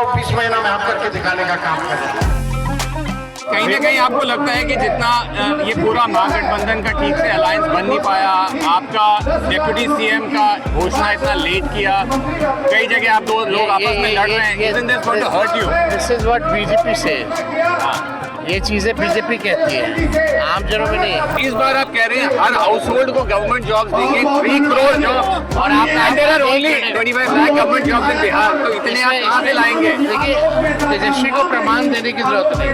चुनाव 20 महीना में हम करके दिखाने का काम करें। कहीं ना कहीं आपको लगता है कि जितना ये पूरा महागठबंधन का ठीक से अलायंस बन नहीं पाया, आपका डिप्टी सीएम का घोषणा इतना लेट किया, कई जगह आप दो लोग आपस में लड़ रहे हैं, isn't this going to hurt you? This is what BJP से, ये चीजें बीजेपी कहती है, आम जनों में नहीं। इस बार आप कह रहे हैं हर हाउस होल्ड को गवर्नमेंट जॉब्स देंगे, 3 करोड़ जॉब, और आप there are only 25 lakh government jobs in Bihar, तो इतने आप कहाँ से लाएंगे? देखिए, तेजस्वी को प्रमाण देने की जरूरत नहीं।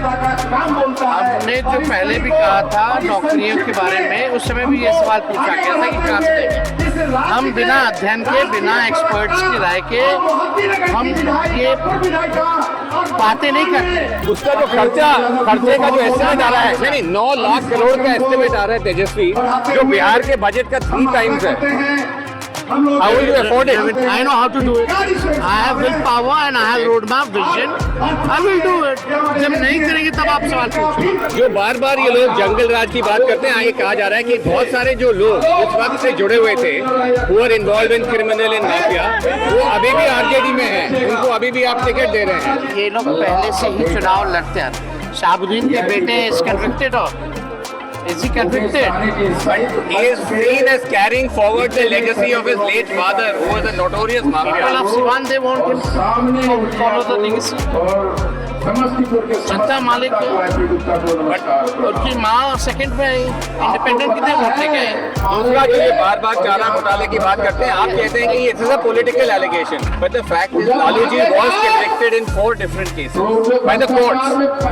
हमने जो पहले भी कहा था नौकरियों के बारे में, उस समय भी ये सवाल पूछा गया था कि कहाँ से देंगे। हम बिना अध्ययन के, बिना एक्सपर्ट्स की राय के हम ये बातें नहीं करते। उसका जो खर्चे का जो एस्टिमेट आ रहा है, नहीं 9 लाख करोड़ का एस्टिमेट आ रहा है तेजस्वी, जो बिहार के बजट का 3 टाइम्स है। How will you afford it? I know how to do it. I have willpower and I have roadmap vision. I will do it. जब नहीं करेंगे तब आप सवाल पूछिए। जो बार बार ये लोग जंगल राज की बात करते हैं, आगे कहा जा रहा है कि बहुत सारे जो लोग उस वक्त से जुड़े हुए थे, who are involved in criminal in mafia, वो अभी भी आरजेडी में हैं, उनको अभी भी आप टिकट दे रहे हैं। ये लोग पहले से ही चुनाव लड़ते हैं। शाहबुद्दीन के बेटे is convicted or is he convicted? But he is seen as carrying forward the legacy of his late father, who was a notorious People mafia. of Siwan, they want him to follow the legacy. जनता मालिक उनकी माँ second में आई, independent कितने vote लेके आए। दूसरा जो ये बार बार चारा घोटाले की बात करते हैं, आप कहते हैं कि ये is a political allegation, but the fact is Lalu ji was convicted in 4 different cases by the courts.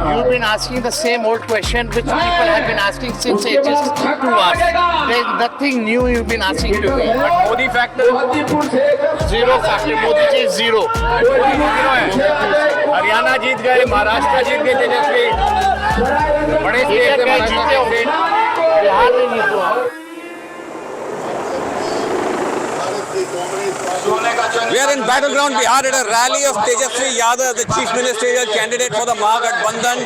You've been asking the same old question which people have been asking since ages to us. There's nothing new you've been asking to me. But Modi factor Zero factor. Modi ji is zero. Haryana जीत गए, महाराष्ट्र जीत गए तेजस्वी, बड़े state से जीते हो, बिहार में नहीं हुआ। We are in battleground Bihar at a rally of Tejaswi Yadav, the chief ministerial candidate for the Mahagathbandhan.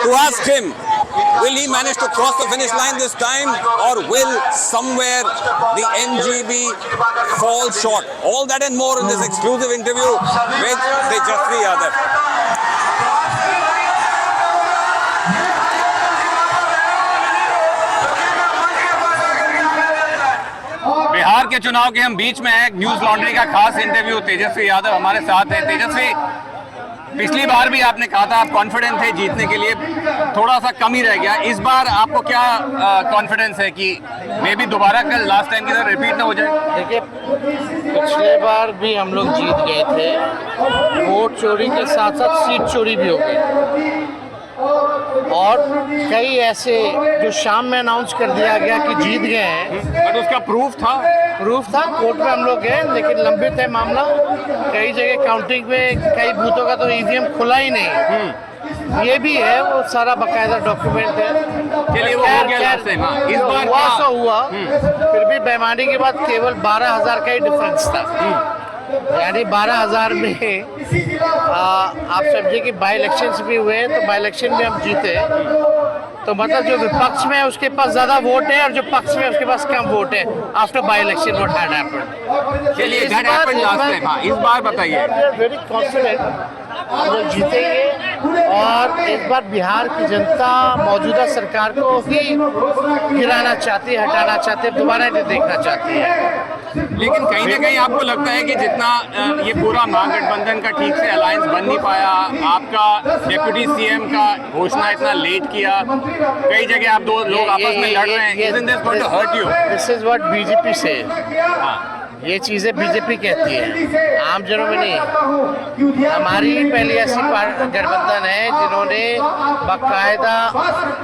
To ask him, will he manage to cross the finish line this time, or will somewhere the NGB fall short? All that and more in this exclusive interview with Tejaswi Yadav. Bihar के चुनाव के हम बीच में हैं, news laundry का खास interview, Tejashwi Yadav हमारे साथ है। तेजस्वी, पिछली बार भी आपने कहा था आप कॉन्फिडेंट थे जीतने के लिए, थोड़ा सा कम ही रह गया, इस बार आपको क्या कॉन्फिडेंस है कि मे बी दोबारा कल लास्ट टाइम की तरह रिपीट ना हो जाए? देखिए, पिछले बार भी हम लोग जीत गए थे, वोट चोरी के साथ साथ सीट चोरी भी हो गई, और कई ऐसे जो शाम में अनाउंस कर दिया गया कि जीत गए हैं, बट उसका प्रूफ था कोर्ट में हम लोग गए, लेकिन लंबित है मामला। कई जगह काउंटिंग में कई बूथों का तो ईवीएम खुला ही नहीं। ये भी है, वो सारा बकायदा डॉक्यूमेंट है। चलिए, वो हो गया लास्ट टाइम, इस बार हुआ सो हुआ, फिर भी बेईमानी के बाद केवल 12,000 का ही डिफरेंस था। यानी 12,000 में आप समझिए कि बाई इलेक्शंस भी हुए, तो बाई इलेक्शन में हम जीते, तो मतलब जो विपक्ष में है उसके पास ज्यादा वोट है और जो पक्ष में है उसके पास कम वोट है। After by election what had happened. चलिए, इस बार बताइए। वेरी कॉन्फिडेंट हम लोग जीतेंगे, और इस बार बिहार की जनता मौजूदा सरकार को ही गिराना चाहती है, हटाना चाहती है, दोबारा नहीं देखना चाहती है। लेकिन कहीं ना कहीं आपको लगता है कि जितना ये पूरा महागठबंधन का ठीक से अलायंस बन नहीं पाया, आपका डिप्टी सीएम का घोषणा इतना लेट किया, कई जगह आप दो लोग आपस में लड़ रहे हैं, isn't this going to hurt you? This is what BJP से, ये चीजें बीजेपी कहती है, आम जनों में नहीं। हमारी पहली ऐसी गठबंधन है जिन्होंने बाकायदा,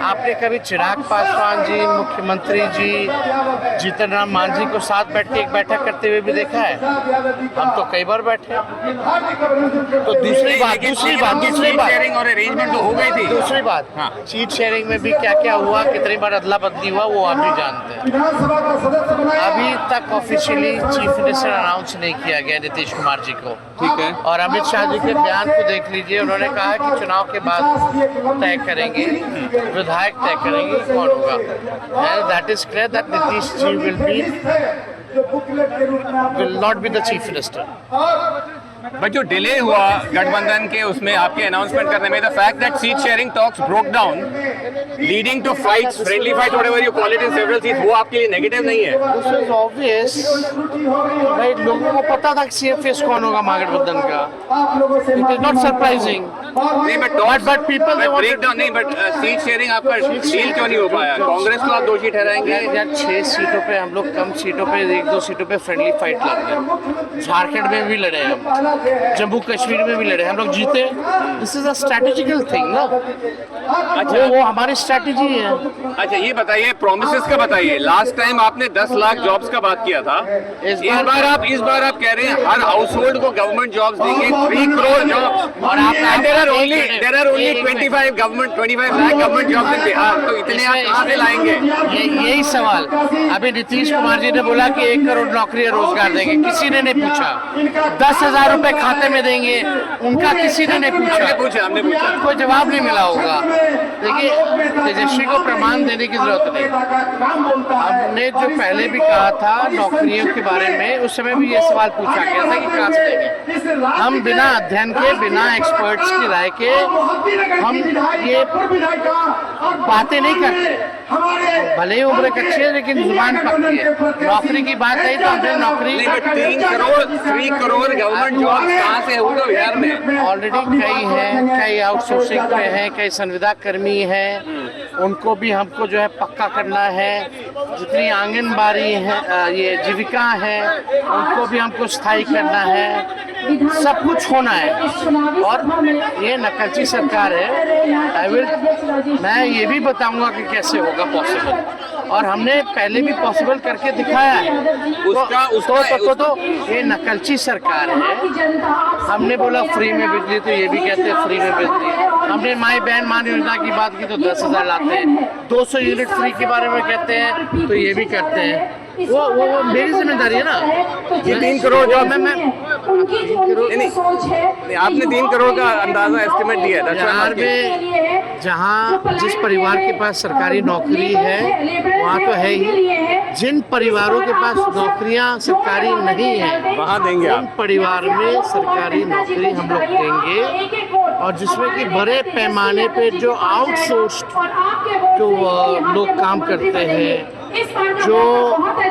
आपने कभी चिराग पासवान जी, मुख्यमंत्री जी, जीतन राम मांझी को साथ बैठ के एक बैठक करते हुए भी देखा है? हम तो कई बार बैठे। तो दूसरी बात शेयरिंग और अरेंजमेंट तो हो गई थी। दूसरी बात, सीट शेयरिंग में भी क्या क्या हुआ, कितनी बार अदला बदली हुआ, वो आप भी जानते हैं। अभी तक ऑफिशियली चीफ मिनिस्टर अनाउंस नहीं किया गया नीतीश कुमार जी को, ठीक है। और अमित शाह जी के बयान को देख लीजिए, उन्होंने कहा कि चुनाव के बाद तय करेंगे, विधायक तय करेंगे कौन होगा। And that is clear that Nitish ji will not be the chief minister. बट जो डिले हुआ गठबंधन के उसमें आपके अनाउंसमेंट करने में, the fact that seat sharing talks broke down leading to fights, friendly fight, whatever you call it in several seats, वो आपके लिए नेगेटिव नहीं है? This is obvious. भाई लोगों को पता था कि सीएम फेस कौन होगा महागठबंधन का। It is not surprising. नहीं but people they want break down नहीं, बट सीट शेयरिंग आपका डील क्यों नहीं हो पाया? कांग्रेस को आप दोषी ठहराएंगे? यार 6 सीटों पे हम लोग, कम सीटों पे 1-2 सीटों पे फ्रेंडली फाइट लड़ रहे। झारखंड में भी लड़े हम, जम्मू कश्मीर में भी लड़े, हम लोग जीते। This is a strategical thing ना। अच्छा वो हमारी स्ट्रेटेजी है। अच्छा ये बताइए, प्रोमिसेस का बताइए। लास्ट टाइम आपने 10 लाख जॉब्स का बात किया था, इस बार आप कह रहे हैं हर हाउस होल्ड को गवर्नमेंट जॉब्स देंगे, 3 करोड़ जॉब्स। और आप there are only 25 lakh government jobs in Bihar, तो इतने आप कहां से लाएंगे? यही सवाल अभी नीतीश कुमार जी ने बोला कि 1 करोड़ नौकरी रोजगार देंगे, किसी ने नहीं पूछा। 10,000 रुपए खाते में देंगे, उनका किसी ने नहीं पूछा। हमने पूछा कोई जवाब नहीं मिला होगा। देखिए तेजस्वी को प्रमाण देने की जरूरत नहीं। हमने जो पहले भी कहा था नौकरियों के बारे में, उस समय भी ये सवाल पूछा गया था कि कहाँ से देंगे। हम बिना अध्ययन के, बिना एक्सपर्ट्स की राय के हम ये बातें नहीं करते। भले ही उम्र कच्ची है लेकिन जुबान पक्की है। नौकरी की बात है तो हमने नौकरी 3 करोड़ गवर्नमेंट जॉब कहाँ से होगा बिहार में? ऑलरेडी कई हैं, कई आउटसोर्सिंग पे हैं, कई संविदा कर्मी हैं, उनको भी हमको जो है पक्का करना है। जितनी आंगनबाड़ी है, ये जीविका है, उनको भी हमको स्थायी करना है। सब कुछ होना है। और ये नकलची सरकार है। मैं ये भी बताऊंगा कि कैसे होगा पॉसिबल, और हमने पहले भी पॉसिबल करके दिखाया है। तो ये नकलची सरकार है। हमने बोला फ्री में बिजली, तो ये भी कहते हैं फ्री में बिजली। हमने माई बहन मान योजना की बात की तो 10,000 लाते हैं। 200 यूनिट फ्री के बारे में कहते हैं तो ये भी करते हैं। वो मेरी जिम्मेदारी है ना। ये 3 करोड़ जॉब में उनकी जो उनकी सोच है, आपने 3 करोड़ का अंदाजा एस्टिमेट दिया था। बिहार में जहाँ जिस परिवार के पास सरकारी नौकरी है वहाँ तो है ही। जिन परिवारों के पास नौकरियाँ सरकारी नहीं है वहाँ देंगे उन परिवार में सरकारी नौकरी हम लोग देंगे। और जिसमें कि बड़े पैमाने पे जो आउटसोर्स्ड जो लोग काम करते हैं, जो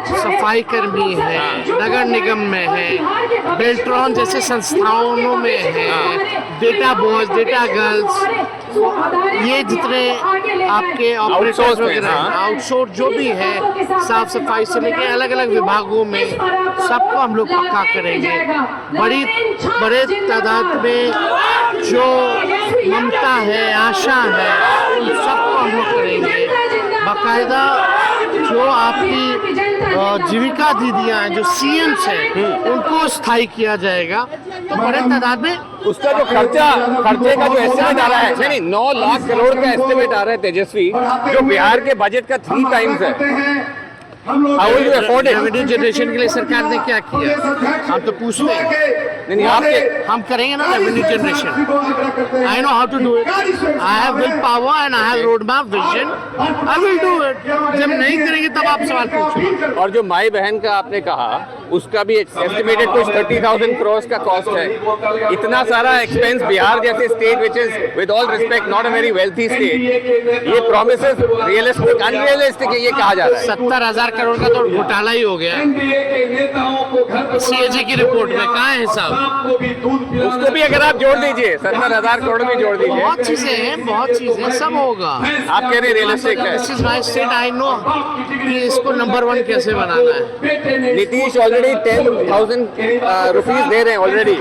सफाई कर्मी है, नगर निगम में है, बेल्ट्रॉन जैसे संस्थाओं में है, डेटा बॉयज, डेटा गर्ल्स, ये जितने आपके ऑपरेटर्स वगैरह आउटसोर्स जो भी है, साफ सफाई से लेके अलग अलग विभागों में, सबको हम लोग पक्का करेंगे। बड़े तादाद में जो ममता है, आशा है, उन सबको हम लोग करेंगे। बाकायदा जो आपकी जीविका दीदियाँ हैं, जो सीएम्स हैं, उनको स्थायी किया जाएगा। तो बड़े तादाद में उसका जो खर्चे का जो एस्टिमेट आ रहा है, नहीं 9 लाख करोड़ का एस्टिमेट आ रहा है तेजस्वी, जो बिहार के बजट का 3 टाइम्स है। रेवेन्यू जनरेशन के लिए सरकार ने क्या किया, हम तो पूछते हैं। नहीं आपके हम करेंगे ना revenue generation. I know how to do it. I have will power and I have road map vision. I will do it. जब नहीं करेंगे तब आप सवाल पूछिए। और जो माई बहन का आपने कहा, उसका भी एस्टिमेटेड कुछ 30,000 करोड़ का कॉस्ट है। इतना सारा एक्सपेंस बिहार जैसे state which is with all respect not a very wealthy state, ये प्रोमिसेस रियलिस्टिक अनरियलिस्टिक है, ये कहा जा रहा है। 70,000 करोड़ का तो घोटाला ही हो गया। सीएजी की रिपोर्ट में कहाँ है हिसाब? उसको भी अगर आप जोड़ दीजिए, 70,000 करोड़ भी जोड़ दीजिए। बहुत चीजें सब होगा। आप कह रहे रियलिस्टिक है। This is my state, I know कि इसको नंबर 1 कैसे बनाना है। नीतीश ऑलरेडी 10,000 रुपीज दे रहे हैं ऑलरेडी,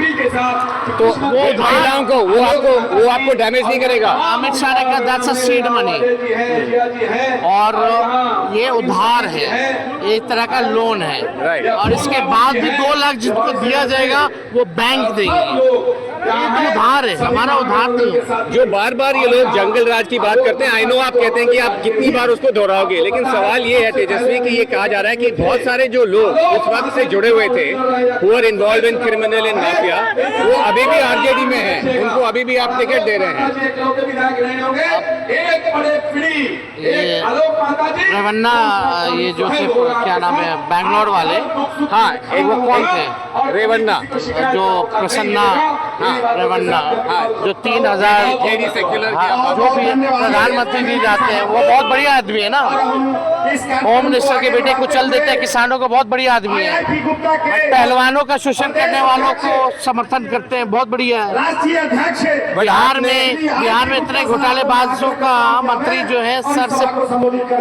तो वो महिलाओं को वो आपको डैमेज नहीं करेगा। अमित शाह ने कहा दैट्स अ सीड मनी, और ये उधार है, एक तरह का लोन है। और इसके बाद भी 2 लाख जिनको दिया जाएगा वो बैंक देंगे। उधार है, हमारा उधार नहीं है। जो बार बार ये लोग जंगल राज की बात करते हैं, आई नो आप कहते हैं कि आप कितनी बार उसको दोहराओगे, लेकिन सवाल ये है तेजस्वी कि ये कहा जा रहा है कि बहुत सारे जो लोग उस वक्त से जुड़े हुए थे, who are involved in criminal and mafia, वो अभी भी आरजेडी में हैं, उनको अभी भी आप टिकट दे रहे हैं। ये रवन्ना, ये जो थे क्या नाम है, बैंगलोर वाले, हाँ, एक वो कौन थे, रेवन्ना, जो प्रसन्ना, हाँ, रेवन्ना, हाँ, जो 3000 जेडी सेक्युलर हाँ, जो भी प्रधानमंत्री भी जाते हैं, वो बहुत बढ़िया आदमी है ना। होम मिनिस्टर के बेटे कुचल देते हैं किसानों को, बहुत बढ़िया आदमी है। पहलवानों का शोषण करने वालों को समर्थन करते हैं, बहुत बढ़िया है। बिहार में इतने घोटालेबाजों का मंत्री जो है, सर से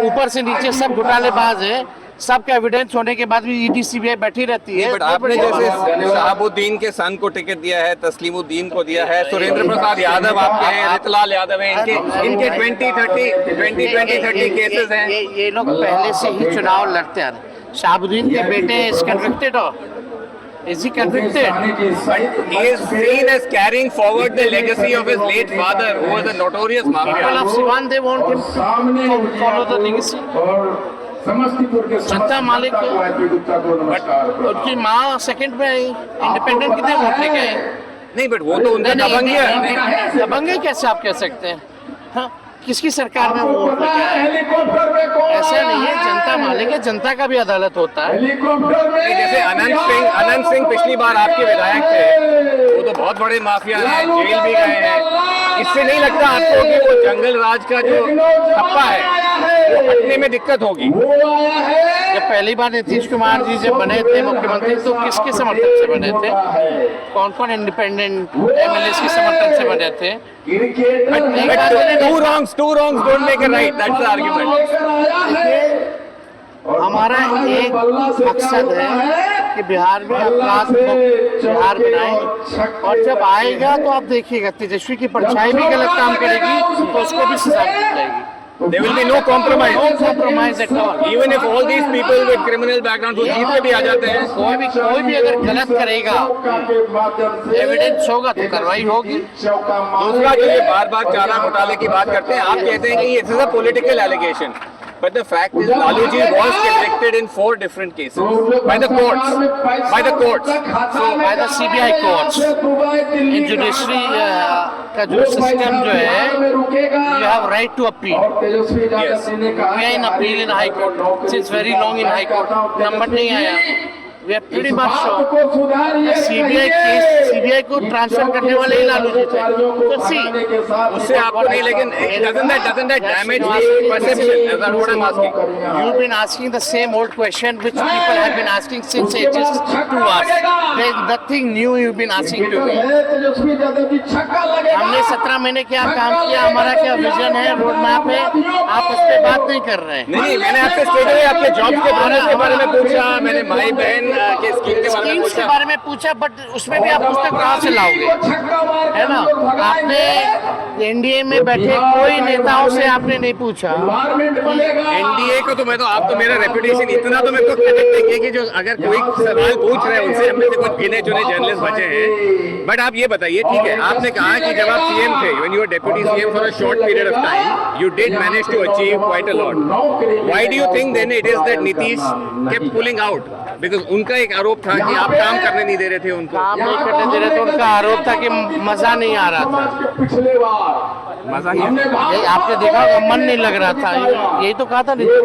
ऊपर से नीचे सब घोटालेबाज है। सबका एविडेंस होने के बाद भी ईडी सीबीआई बैठी रहती है। बट आपने जैसे शहाबुद्दीन के सन को टिकट दिया है, तस्लीमुद्दीन को दिया है, सुरेंद्र प्रसाद यादव आपके हैं, रितलाल यादव हैं, इनके 20-30 केसेस हैं। ये लोग पहले से ही चुनाव लड़ते हैं। शहाबुद्दीन के बेटे इज कन्विक्टेड हो, is he convicted? But he is seen as carrying forward the legacy of his late father, who was a notorious People mafia. of Siwan, they want him to follow the legacy. जनता मालिक उनकी माँ second में आई, independent कितने vote लेके आए? नहीं, but वो तो उनका दबंग है। दबंग है कैसे आप कह सकते हैं? हाँ, किसकी सरकार में वो वोट लेके आए? ऐसा नहीं है, जनता मालिक है, जनता का भी अदालत होता है। जैसे अनंत सिंह पिछली बार आपके विधायक थे, वो तो बहुत बड़े माफिया हैं, जेल भी गए हैं। इससे नहीं लगता आपको कि वो जंगल राज का जो ठप्पा है वो हटने में दिक्कत होगी? जब पहली बार नीतीश कुमार जी जब बने थे मुख्यमंत्री, तो किसके समर्थन से बने थे? कौन कौन इंडिपेंडेंट एमएलए के समर्थन से बने थे? Two wrongs don't make a right. That's the argument. हमारा एक मकसद है कि बिहार में अपराध मुक्त बिहार बनाए, और जब आएगा तो आप देखिएगा तेजस्वी की परछाई भी गलत काम करेगी तो उसको भी सजा दी जाएगी। There will be no compromise. No compromise at all. Even if all these people with criminal background वो जीत के भी आ जाते हैं, कोई भी अगर गलत करेगा, एविडेंस होगा तो कार्रवाई होगी। दूसरा जो ये बार-बार चारा घोटाले की बात करते हैं, आप कहते हैं कि ये is a political allegation. But the fact is, Laluji was convicted in 4 different cases by the courts. So by the CBI courts. In judiciary का जो सिस्टम जो है, you have right to appeal. Yes. We are in appeal in High Court since very long in High Court. Number नहीं आया। We are pretty much sure CBI को transfer करने वाले ही लालू जी थे। तो सी उससे आपको नहीं, लेकिन doesn't that damage the perception? That's what I'm asking. You've been asking the same old question which people have been asking since ages to us. There is nothing new you've been asking to me. हमने 17 महीने क्या काम किया, हमारा क्या vision है, road map है, आप उस पर बात नहीं कर रहे हैं। नहीं, मैंने आपसे स्टेट में आपके जॉब के बोनस के बारे में पूछा, मैंने माई बहन के स्कीम के बारे में पूछा। बट उसमें भी आप पुस्तक कहाँ से लाओगे, है ना? आपने एनडीए में बैठे कोई नेताओं से आपने नहीं पूछा। एनडीए को तो आप तो मेरा रेपुटेशन इतना तो मेरे को क्रेडिट देंगे कि जो अगर कोई सवाल पूछ रहे हैं उनसे हम में से कुछ गिने चुने जर्नलिस्ट बचे हैं। बट आप ये बताइए, ठीक है, आपने कहा कि जब आप सीएम थे, when you were deputy CM for a short period of time, you did manage to achieve quite a lot. Why do you think then it is that Nitish kept pulling out? Because उनका एक आरोप था कि आप काम करने नहीं दे रहे थे उनको। काम नहीं करने दे रहे थे, उनका आरोप था कि मजा नहीं आ रहा था। मजा नहीं, आपने देखा मन नहीं लग रहा था, यही तो कहा था नीतीश।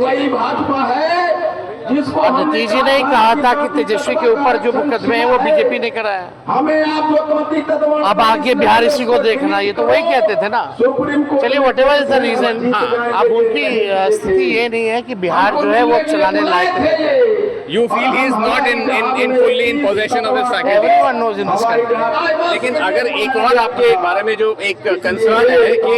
और नीतीश जी ने कहा था कि तेजस्वी के ऊपर जो मुकदमे हैं वो बीजेपी ने कराया। अब आगे बिहार इसी को देखना, ये तो वही कहते थे ना। चलिए, व्हाटएवर इज द रीजन, अब उनकी स्थिति ये नहीं है कि बिहार जो है वो चलाने लायक है। You feel he is not in fully in possession of his faculty. Everyone knows in this country. लेकिन अगर एक और आपके बारे में जो एक कंसर्न है कि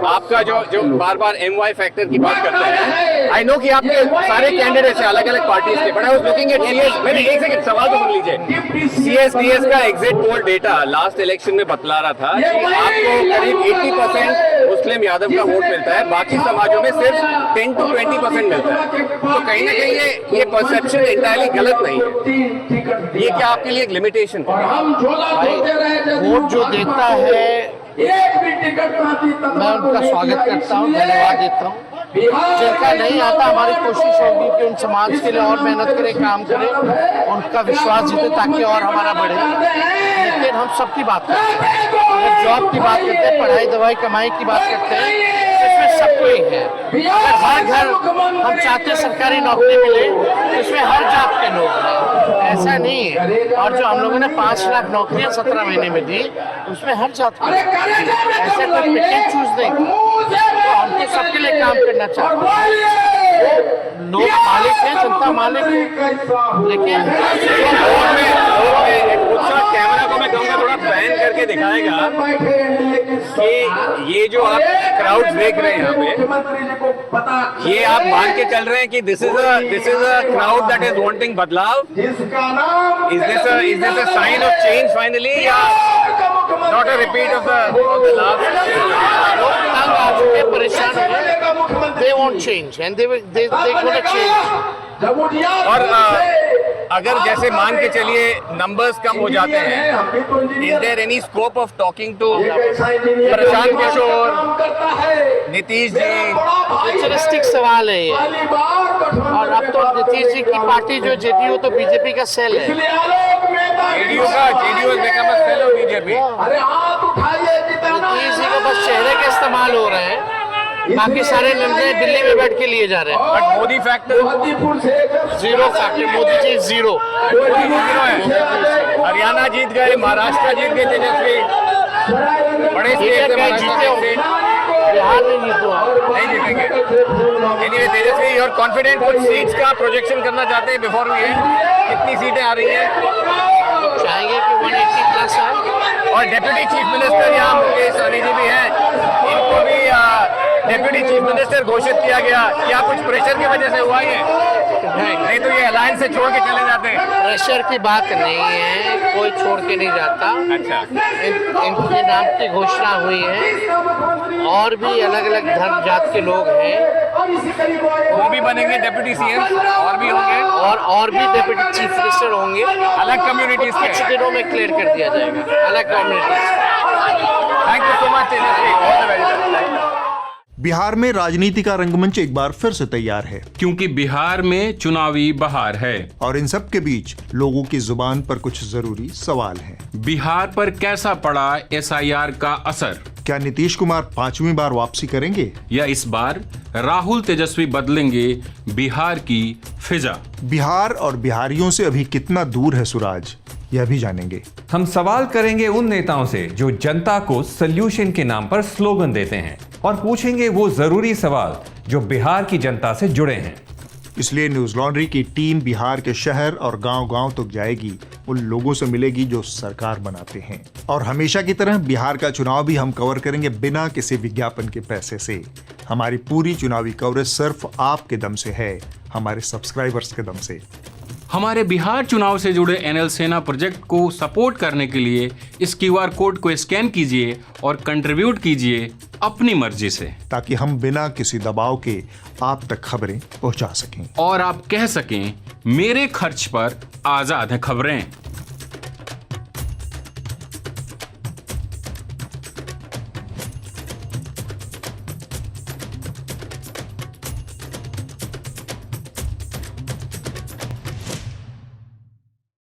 आपका जो बार-बार MY फैक्टर की बात करते हैं, आई नो कि आपके सारे कैंडिडेट्स हैं अलग-अलग पार्टीज के, but I was looking at CS, मैंने एक सेकंड सवाल तो सुन लीजिए। CSDS का exit poll data last election में बतला रहा था कि आपको करीब 80% मुस्लिम यादव का वोट मिलता है, बाकी समाजों में सिर्फ 10 to 20% मिलता है। तो कहीं ना कहीं ये परसेप्शन इंटायरली गलत नहीं है। ये क्या आपके लिए एक लिमिटेशन है? वोट जो देता है मैं उनका स्वागत करता हूँ, धन्यवाद देता हूँ। जिनका नहीं आता, हमारी कोशिश होगी कि उन समाज के लिए और मेहनत करें, काम करें, उनका विश्वास जीते ताकि और हमारा बढ़े। लेकिन हम सबकी बात करते हैं, जॉब की बात करते हैं, पढ़ाई दवाई कमाई की बात करते हैं, इसमें सब कोई है। अगर हर घर हम चाहते हैं सरकारी नौकरी मिले, तो इसमें हर जात के लोग हैं, ऐसा नहीं है। और जो हम लोगों ने 5 लाख नौकरियां 17 महीने में दी, उसमें हर जात के ऐसे कोई पिक चूज नहीं। तो हम तो सबके लिए काम करना चाहते हैं। लोग मालिक हैं, जनता मालिक है, लेकिन कैमरा को मैं कहूँगा थोड़ा पैन करके दिखाएगा कि ये जो आप क्राउड देख रहे हैं यहाँ पे, ये आप मान के चल रहे हैं कि this is a crowd that is wanting बदलाव। Is this a sign of change finally, या not a repeat of the last? लोग तंग आ चुके हैं, परेशान हो गए, they won't change and they gonna change। और अगर जैसे मान के चलिए नंबर्स कम हो जाते हैं, is there any scope of talking to Prashant Kishor, Nitish ji? Futuristic सवाल है ये। और अब तो नीतीश जी की पार्टी जो जेडीयू तो बीजेपी का सेल है। JDU has become a cell of BJP. Nitish ji को बस चेहरे के इस्तेमाल हो रहे हैं, बाकी सारे निर्णय दिल्ली में बैठ के लिए जा रहे हैं। But Modi factor zero factor, Modi ji zero है। हरियाणा जीत गए, महाराष्ट्र जीत गए तेजस्वी, बड़े स्टेट से जीते होंगे, बिहार में नहीं जीतेंगे। एनीवे तेजस्वी, और कॉन्फिडेंट कुछ सीट्स का प्रोजेक्शन करना चाहते हैं बिफोर वी एंड? कितनी सीटें आ रही हैं? चाहेंगे कि 180 प्लस है। और डेप्यूटी चीफ मिनिस्टर यहाँ मुकेश सहनी जी भी हैं, इनको भी डेप्यूटी चीफ मिनिस्टर घोषित किया गया। क्या कुछ प्रेशर की वजह से हुआ ये? नहीं तो ये अलायंस से छोड़ के चले जाते हैं। प्रेशर की बात नहीं है, कोई छोड़ के नहीं जाता। अच्छा, इनके नाम की घोषणा हुई है, और भी अलग अलग धर्म जात के लोग हैं, वो भी बनेंगे डेप्यूटी सीएम, और भी होंगे, और भी डेप्यूटी चीफ मिनिस्टर होंगे। अलग कम्युनिटीज के। कुछ दिनों में क्लियर कर दिया जाएगा, अलग communities. Thank you so much Tejashwi, all the very best. Bihar में राजनीति का रंगमंच एक बार फिर से तैयार है, क्योंकि बिहार में चुनावी बहार है। और इन सब के बीच लोगों की जुबान पर कुछ जरूरी सवाल हैं। बिहार पर कैसा पड़ा एसआईआर का असर? क्या नीतीश कुमार 5वीं बार वापसी करेंगे, या इस बार राहुल तेजस्वी बदलेंगे बिहार की फिजा? बिहार और बिहारियों से अभी कितना दूर है सुराज, यह भी जानेंगे। हम सवाल करेंगे उन नेताओं से जो जनता को सल्यूशन के नाम पर स्लोगन देते हैं, और पूछेंगे वो जरूरी सवाल जो बिहार की जनता से जुड़े हैं। इसलिए न्यूज लॉन्ड्री की टीम बिहार के शहर और गांव-गांव तक जाएगी, उन लोगों से मिलेगी जो सरकार बनाते हैं। और हमेशा की तरह बिहार का चुनाव भी हम कवर करेंगे बिना किसी विज्ञापन के पैसे से। हमारी पूरी चुनावी कवरेज सिर्फ आपके दम से है, हमारे सब्सक्राइबर्स के दम से। हमारे बिहार चुनाव से जुड़े एनएल सेना प्रोजेक्ट को सपोर्ट करने के लिए इस क्यूआर कोड को स्कैन कीजिए और कंट्रीब्यूट कीजिए अपनी मर्जी से, ताकि हम बिना किसी दबाव के आप तक खबरें पहुंचा सकें। और आप कह सकें, मेरे खर्च पर आजाद हैं खबरें।